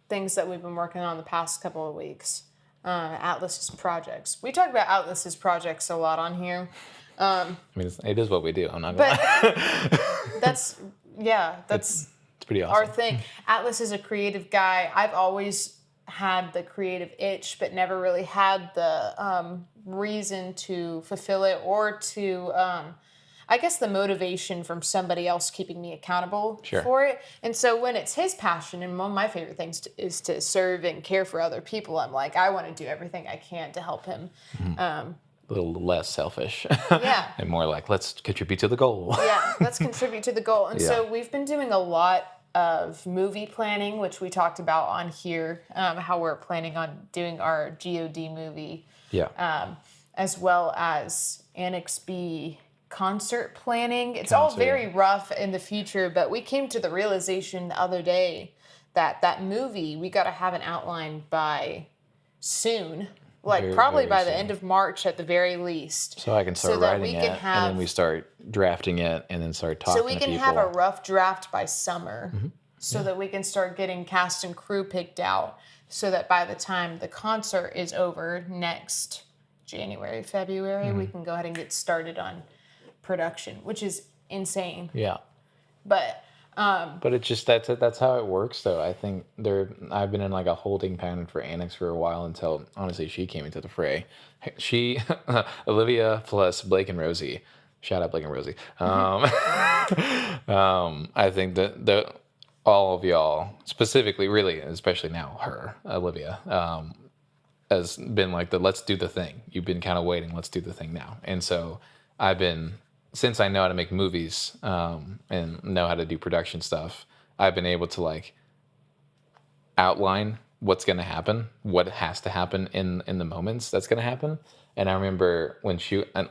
things that we've been working on the past couple of weeks. Atlas's projects. We talk about Atlas's projects a lot on here. I mean, it is what we do. I'm not gonna lie. That's It's pretty awesome. our thing. Atlas is a creative guy. I've always had the creative itch, but never really had the reason to fulfill it or to. I guess, the motivation from somebody else keeping me accountable Sure. for it. And so when it's his passion, and one of my favorite things is to serve and care for other people, I'm like, I want to do everything I can to help him. A little less selfish. Yeah. And more like, let's contribute to the goal. Yeah, let's contribute to the goal. And Yeah. so we've been doing a lot of movie planning, which we talked about on here, how we're planning on doing our GOD movie, Yeah. as well as Annex B concert planning. It's all very rough in the future, but we came to the realization the other day that that movie, we got to have an outline by soon. Like probably by the end of March at the very least. So I can start writing it, and then we start drafting it, and then start talking to people. So we can have a rough draft by summer, so that we can start getting cast and crew picked out, so that by the time the concert is over next January, February, we can go ahead and get started on production, which is insane. Yeah. But it's just that's how it works, though. I think I've been in like a holding pattern for Annex for a while until honestly she came into the fray. She, Olivia plus Blake and Rosie, shout out Blake and Rosie. I think that all of y'all, specifically, really, especially now, her Olivia, has been like let's do the thing. You've been kind of waiting. Let's do the thing now. And so I've been. Since I know how to make movies and know how to do production stuff, I've been able to like outline what's going to happen, what has to happen in the moments that's going to happen. And I remember when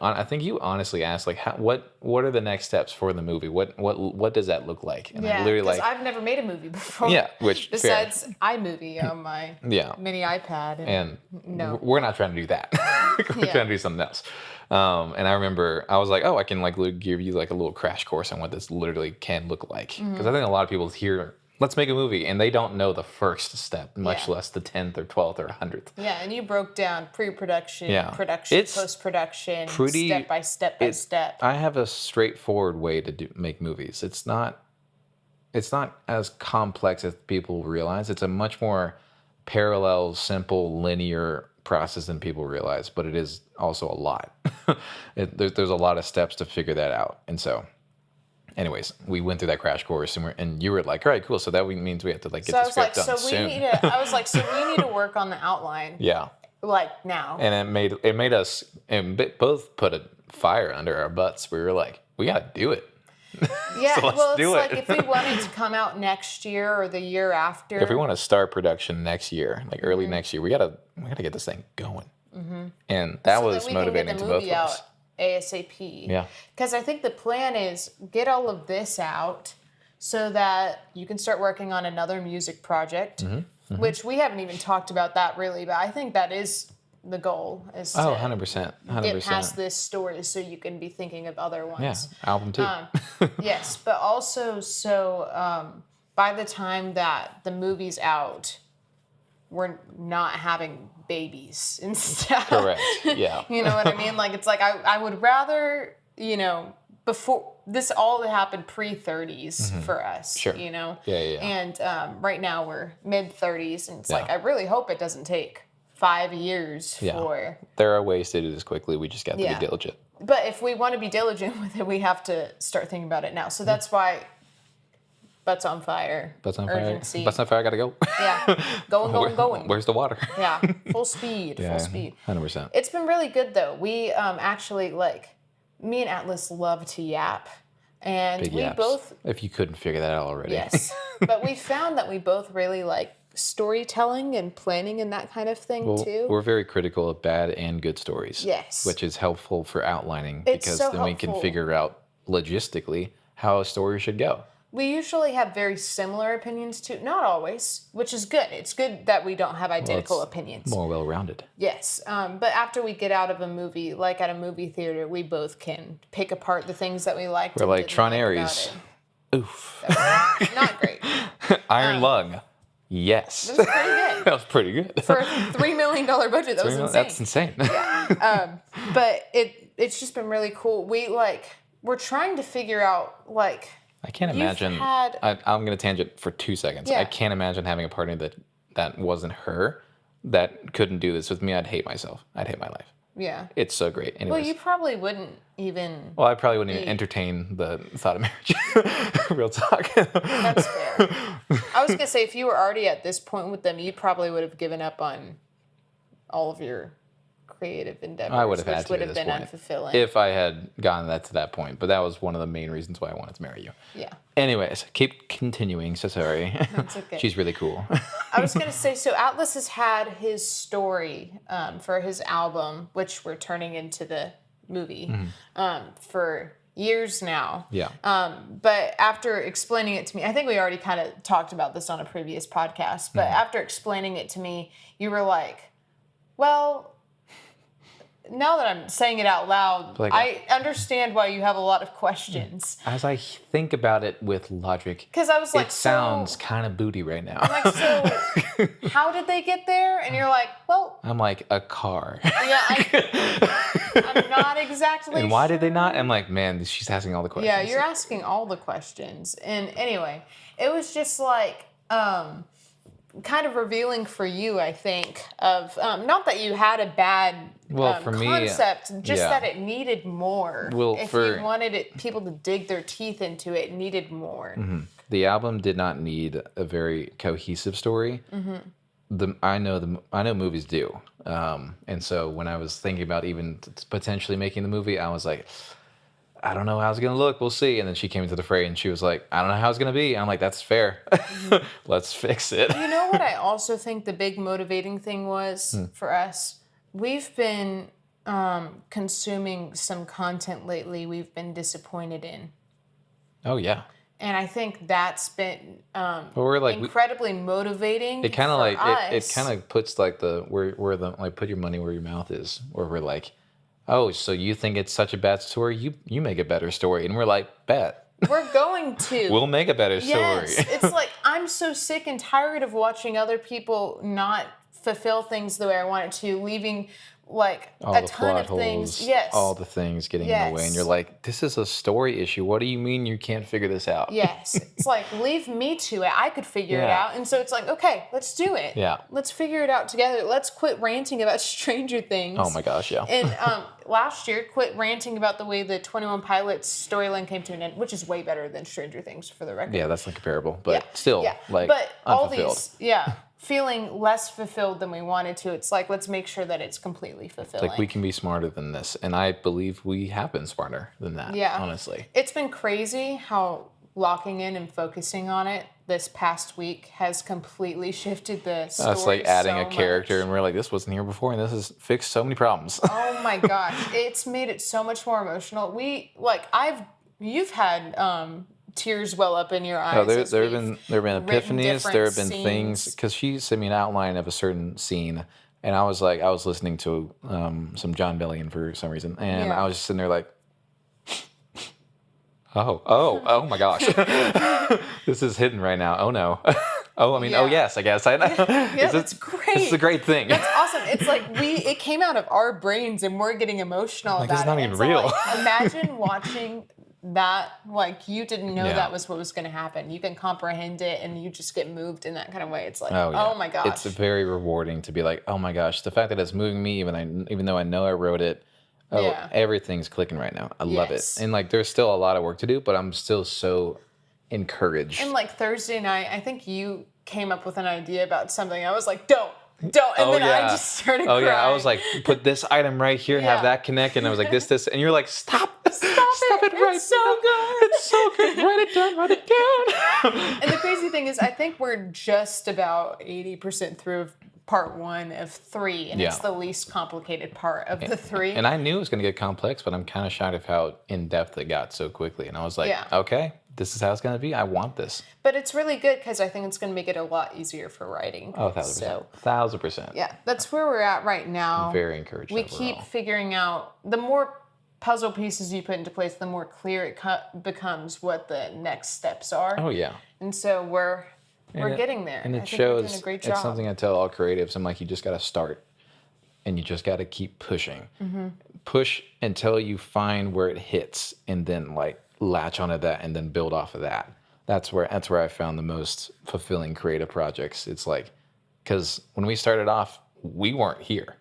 I think you honestly asked like, what are the next steps for the movie? What does that look like? And yeah, I literally because I've never made a movie before. Yeah, which besides iMovie on my mini iPad. And no, we're not trying to do that. We're trying to do something else. And I remember I was like, oh, I can like give you like a little crash course on what this literally can look like. Because I think a lot of people hear, let's make a movie, and they don't know the first step, much less the 10th or 12th or 100th. Yeah, and you broke down pre-production, production, post-production, step by step by step. I have a straightforward way to make movies. It's not as complex as people realize. It's a much more parallel, simple, linear process than people realize, but it is also a lot. There's a lot of steps to figure that out. And so anyways, we went through that crash course, and you were like, all right, cool. So that means we have to like get the script done soon. I was like, so we need to work on the outline. Yeah. Like now. And it made us both put a fire under our butts. We were like, we got to do it. Yeah, so well, it's like if we wanted to come out next year or the year after. If we want to start production next year, like early next year, we gotta get this thing going. And that was motivating to both of us. ASAP. Yeah. Because I think the plan is get all of this out so that you can start working on another music project, which we haven't even talked about that really, but I think that is the goal is to 100%. get past this story so you can be thinking of other ones. Yeah, album too. Yes, but also by the time that the movie's out, we're not having babies and stuff. Correct. Yeah. You know what I mean? Like it's like I would rather, before this all happened pre-30s for us. Sure. Yeah. And right now we're mid-30s, and it's like I really hope it doesn't take 5 years for. There are ways to do this quickly. We just got to be diligent. But if we want to be diligent with it, we have to start thinking about it now. So that's why Butts on Fire. Urgency. Butts on Fire, gotta go. Yeah. Going. Where's the water? Yeah. Full speed. 100%. It's been really good, though. We actually, me and Atlas love to yap. And Big we yaps. both. If you couldn't figure that out already. Yes. But we found that we both really like storytelling and planning and that kind of thing, too. We're very critical of bad and good stories. Yes. Which is helpful for outlining It's because so then we can figure out logistically how a story should go. We usually have very similar opinions too. Not always, which is good. It's good that we don't have identical opinions. More well-rounded. Yes. But after we get out of a movie, like at a movie theater, we both can pick apart the things that we liked. We're like Tron Ares. Oof. Not great. Iron Lung. Yes. That was pretty good. That was pretty good. For a $3 million budget, that was insane. That's insane. Yeah. But it's just been really cool. We're trying to figure out I can't imagine. I'm going to tangent for 2 seconds. Yeah. I can't imagine having a partner that wasn't her, that couldn't do this with me. I'd hate myself. I'd hate my life. Yeah. It's so great. Anyways. Well, you probably wouldn't even. Well, I probably wouldn't even entertain the thought of marriage. Real talk. That's fair. I was gonna say, if you were already at this point with them, you probably would have given up on all of your creative endeavors. I would have had which to would at have this been point unfulfilling. if I had gotten that to that point. But that was one of the main reasons why I wanted to marry you. Yeah. Anyways, keep continuing. So sorry. That's okay. She's really cool. I was gonna say, so Atlas has had his story for his album, which we're turning into the movie, for years now. Yeah. But after explaining it to me, I think we already kind of talked about this on a previous podcast, but after explaining it to me, you were like, well, now that I'm saying it out loud, Like, I understand why you have a lot of questions. As I think about it with logic, Because I was like, it sounds kind of booty right now. I'm like, so how did they get there? And you're like, well, I'm like, a car. yeah, I'm not exactly And why did they sure. not? I'm like, man, she's asking all the questions. Yeah, you're asking all the questions. And anyway, it was just like kind of revealing for you, I think, of not that you had a bad for me, concept, just yeah. that it needed more. Well, if for- you wanted people to dig their teeth into it, it needed more. The album did not need a very cohesive story. I know movies do, and so when I was thinking about even potentially making the movie, I was like, I don't know how it's gonna look. We'll see. And then she came into the fray and she was like, I don't know how it's gonna be. I'm like, that's fair. Let's fix it. You know what I also think the big motivating thing was for us? We've been consuming some content lately we've been disappointed in. Oh yeah. And I think that's been we're like incredibly motivating. It kind of like us. it kind of puts like where the like put your money where your mouth is. Where we're like, oh, so you think it's such a bad story? You make a better story, and we're like, bet. We're going to. We'll make a better story. Yes, it's like I'm so sick and tired of watching other people not fulfill things the way I want it to, leaving like all a the ton plot of holes, things. Yes. all the things getting in the way, and you're like, this is a story issue. What do you mean you can't figure this out? Yes. It's like, leave me to it. I could figure it Yeah. out. And so it's like, okay, let's do it. Yeah. Let's figure it out together. Let's quit ranting about Stranger Things. Oh my gosh, yeah. And last year, quit ranting about the way the 21 Pilots storyline came to an end, which is way better than Stranger Things, for the record. Yeah, that's not comparable, but Yeah. still, Yeah. like, but all unfulfilled. these, feeling less fulfilled than we wanted to. It's like, let's make sure that it's completely fulfilling. Like, we can be smarter than this, and I believe we have been smarter than that. Yeah. Honestly. It's been crazy how locking in and focusing on it this past week has completely shifted the story. That's like adding so a character, much. and we're like, this wasn't here before, and this has fixed so many problems. Oh my gosh, it's made it so much more emotional. You've had tears well up in your eyes. No, there as have we've been written epiphanies. There have been different things scenes. because she sent me an outline of a certain scene, and I was listening to some John Bellion for some reason, and Yeah. I was just sitting there like, oh my gosh, this is hidden right now. Oh no. Oh Yeah. yes, I guess I know. Yeah, that's great. This is a great thing. That's awesome. It's like it came out of our brains and we're getting emotional Like, about it's not it. even And so, real. like, imagine watching that, like you didn't know Yeah. that was what was going to happen. You can comprehend it and you just get moved in that kind of way. It's like, Oh, yeah. oh my gosh. It's very rewarding to be like, oh my gosh, the fact that it's moving me, even though I know I wrote it. Oh, Yeah. everything's clicking right now. I love it. Yes. And like, there's still a lot of work to do, but I'm still so encouraged. And like Thursday night, I think you came up with an idea about something. I was like, don't. And then I just started crying. yeah, I was like, put this item right here, Yeah. have that connect, and I was like, this, and you're like, stop it right It's so now. good. It's so good. Write it down. And the crazy thing is, I think we're just about 80% through part 1 of 3, and it's Yeah. the least complicated part of the 3. And I knew it was going to get complex, but I'm kind of shocked of how in depth it got so quickly. And I was like, Yeah. okay, this is how it's going to be. I want this. But it's really good because I think it's going to make it a lot easier for writing. Oh, 1,000%. So 1,000%. yeah, that's where we're at right now. Very encouraged. We overall. keep figuring out, the more puzzle pieces you put into place, the more clear it becomes what the next steps are. Oh yeah. And so we're getting there. And I it think we're shows. doing a great job. It's something I tell all creatives. I'm like, you just got to start, and you just got to keep pushing. Mm-hmm. Push until you find where it hits, and then like latch onto that, and then build off of that. That's where I found the most fulfilling creative projects. It's like, because when we started off, we weren't here.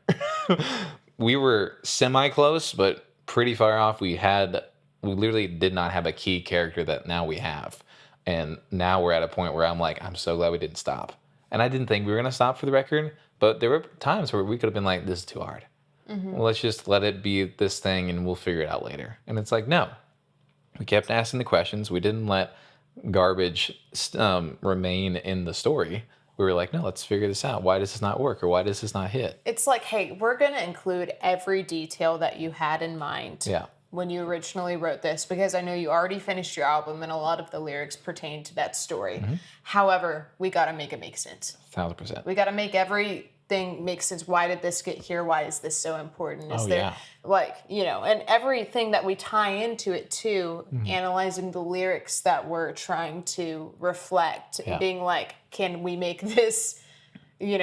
we were semi-close, but pretty far off. We literally did not have a key character that now we have. And now we're at a point where I'm like, I'm so glad we didn't stop. And I didn't think we were going to stop for the record, but there were times where we could have been like, this is too hard. Well, let's just let it be this thing and we'll figure it out later. And it's like, no. We kept asking the questions. We didn't let garbage remain in the story. We were like, no, let's figure this out. Why does this not work? Or why does this not hit? It's like, hey, we're going to include every detail that you had in mind when you originally wrote this, because I know you already finished your album and a lot of the lyrics pertain to that story. However, we got to make it make sense. 1,000%. We got to make everything make sense. Why did this get here? Why is this so important? Is there like, and everything that we tie into it too, analyzing the lyrics that we're trying to reflect, being like, can we make this, make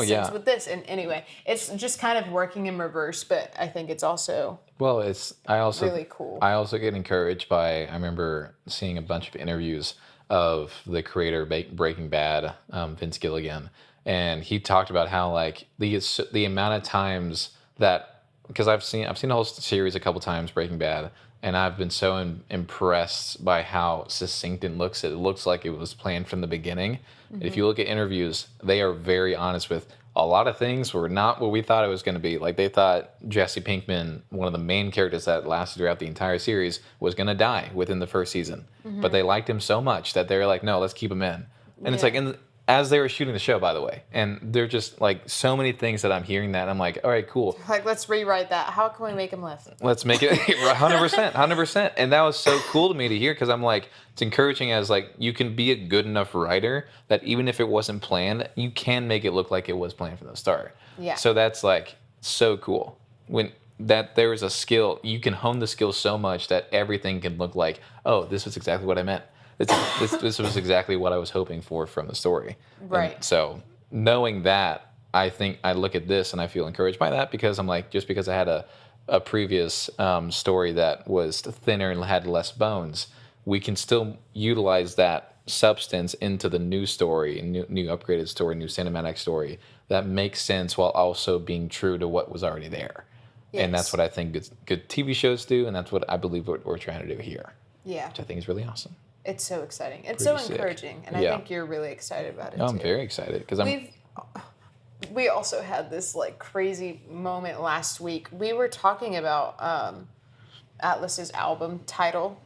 sense with this? And anyway, it's just kind of working in reverse, but I think it's also really cool. I also get encouraged by, I remember seeing a bunch of interviews of the creator Breaking Bad, Vince Gilligan. And he talked about how like the amount of times that, because I've seen the whole series a couple times, Breaking Bad, and I've been so impressed by how succinct it looks. It looks like it was planned from the beginning. If you look at interviews, they are very honest with a lot of things were not what we thought it was going to be. Like they thought Jesse Pinkman, one of the main characters that lasted throughout the entire series, was going to die within the first season. But they liked him so much that they're like, no, let's keep him in. And it's like as they were shooting the show, by the way. And they're just like so many things that I'm hearing that and I'm like, all right, cool. Like, let's rewrite that. How can we make him live? Let's make it 100%. And that was so cool to me to hear, because I'm like, it's encouraging as like, you can be a good enough writer that even if it wasn't planned, you can make it look like it was planned from the start. Yeah. So that's like so cool. When that there is a skill, you can hone the skill so much that everything can look like, oh, this was exactly what I meant. This was exactly what I was hoping for from the story. Right. And so knowing that, I think I look at this and I feel encouraged by that, because I'm like, just because I had a previous story that was thinner and had less bones, we can still utilize that substance into the new story, new upgraded story, new cinematic story that makes sense while also being true to what was already there. Yes. And that's what I think good TV shows do, and that's what I believe what we're trying to do here. Yeah. Which I think is really awesome. It's so exciting. It's so encouraging, and I think you're really excited about it too. I'm very excited because we also had this like crazy moment last week. We were talking about Atlas's album title.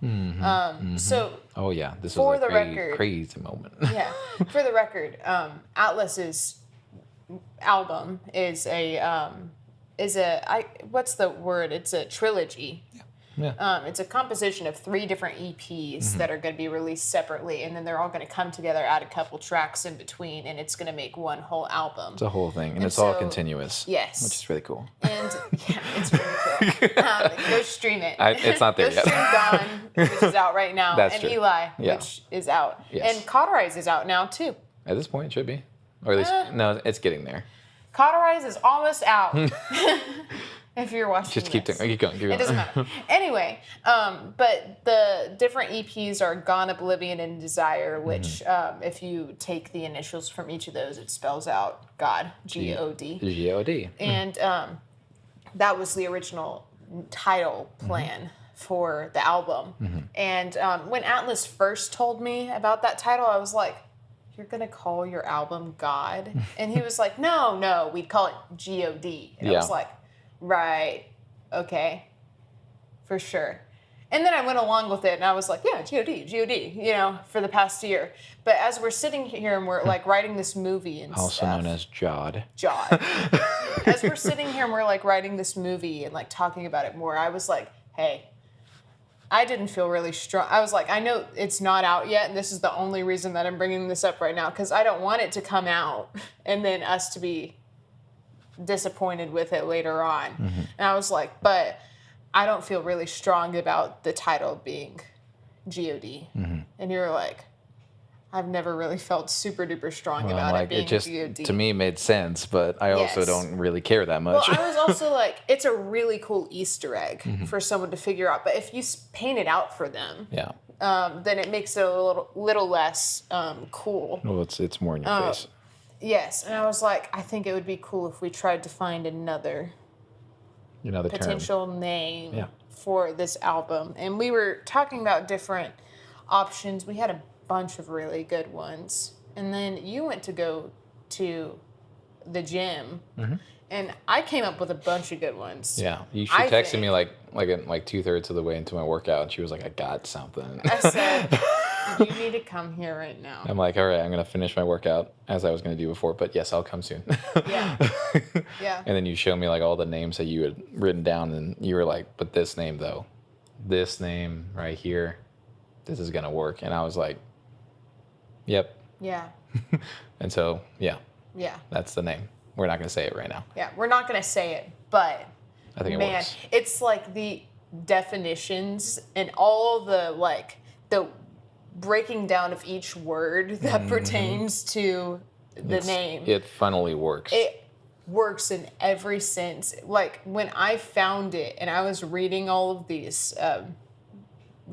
So this was a crazy moment. For the record, Atlas's album is what's the word? It's a trilogy. Yeah. It's a composition of 3 different EPs that are going to be released separately, and then they're all going to come together, add a couple tracks in between, and it's going to make one whole album. It's a whole thing, and it's all continuous. Yes. Which is really cool. And it's really cool. Go stream it. It's not there yet. Go stream Gone, which is out right now, and true. Eli, which is out. Yes. And Cauterize is out now, too. At this point, it should be. Or at least, no, it's getting there. Cauterize is almost out. If you're watching just keep going. It doesn't matter. Anyway, but the different EPs are Gone, Oblivion, and Desire, which if you take the initials from each of those, it spells out God, G-O-D. G-O-D. And that was the original title plan for the album. And when Atlas first told me about that title, I was like, you're going to call your album God? And he was like, no, we'd call it G-O-D. And I was like, right, okay, for sure. And then I went along with it, and I was like, yeah, G-O-D, for the past year. But as we're sitting here and we're like writing this movie and also known as Jod. As we're sitting here and we're like writing this movie and like talking about it more, I was like, hey, I didn't feel really strong. I was like, I know it's not out yet, and this is the only reason that I'm bringing this up right now, because I don't want it to come out and then us to be disappointed with it later on. And I was like, but I don't feel really strong about the title being G-O-D. And you were like, I've never really felt super duper strong about it being G-O-D. To me, it made sense, but I also don't really care that much. Well, I was also like, it's a really cool Easter egg for someone to figure out. But if you paint it out for them, then it makes it a little less cool. Well, it's more in your face. Yes, and I was like, I think it would be cool if we tried to find another The term. potential name Yeah. for this album. And we were talking about different options. We had a bunch of really good ones. And then you went to go to the gym. Mm-hmm. And I came up with a bunch of good ones. Yeah, she texted me like 2/3 of the way into my workout, and she was like, "I got something." I said, "You need to come here right now." I'm like, "All right, I'm gonna finish my workout as I was gonna do before, but yes, I'll come soon." Yeah. Yeah. And then you showed me like all the names that you had written down, and you were like, "But this name though, this name right here, this is gonna work." And I was like, "Yep." Yeah. And so yeah, Yeah. that's the name. We're not gonna say it right now. Yeah, we're not going to say it, but I think it man, works. it's like the definitions and all the breaking down of each word that pertains to the name. It funnily works. It works in every sense. Like when I found it and I was reading all of these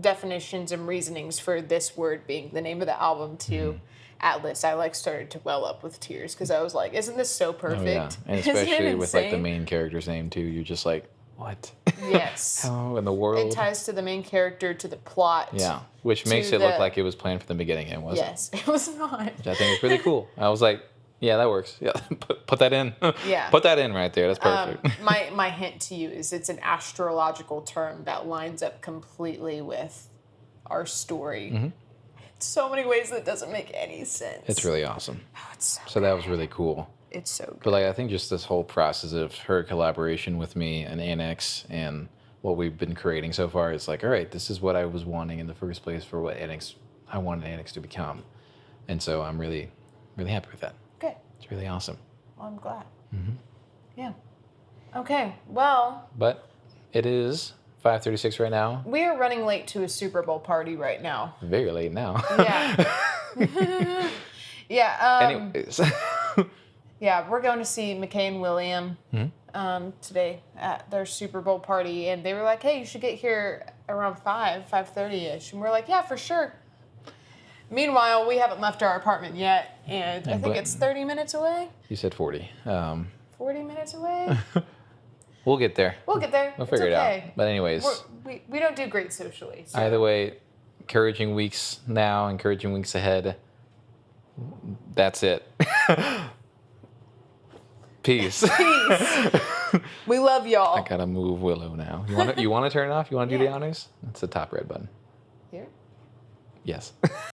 definitions and reasonings for this word being the name of the album to Atlas, I started to well up with tears because I was like, isn't this so perfect? Oh, yeah. And Isn't it especially with the insane? main character's name too, you're just like, what? Yes. How in the world? It ties to the main character, to the plot. Yeah, which makes to it look the- like it was planned from the beginning. It wasn't. Yes, it was not. Which I think is really cool. I was like, yeah, that works. Yeah, put that in. Yeah. Put that in right there. That's perfect. My hint to you is it's an astrological term that lines up completely with our story. Mm-hmm. So many ways that doesn't make any sense. It's really awesome. Oh, it's So that was really cool. It's so good. But like, I think just this whole process of her collaboration with me and Annex and what we've been creating so far, it's like, all right, this is what I was wanting in the first place for what I wanted Annex to become. And so I'm really, really happy with that. Good. It's really awesome. Well, I'm glad. Mm-hmm. Yeah. Okay. Well, But it is 5:36 right now. we are running late to a Super Bowl party right now. Very late now. Yeah. Yeah. Anyways. Yeah, we're going to see McKay and William Mm-hmm. today at their Super Bowl party, and they were like, "Hey, you should get here around 5:30ish," and we're like, "Yeah, for sure." Meanwhile, we haven't left our apartment yet, and I think but- it's 30 minutes away. You said 40. 40 minutes away. We'll get there. We'll get there. We'll figure it's okay. it out. But anyways, we don't do great socially. So. either way, encouraging weeks now, encouraging weeks ahead. That's it. Peace. Peace. We love y'all. I gotta move Willow now. You want to turn it off? You want to do the honors? That's the top red button. Here. Yes.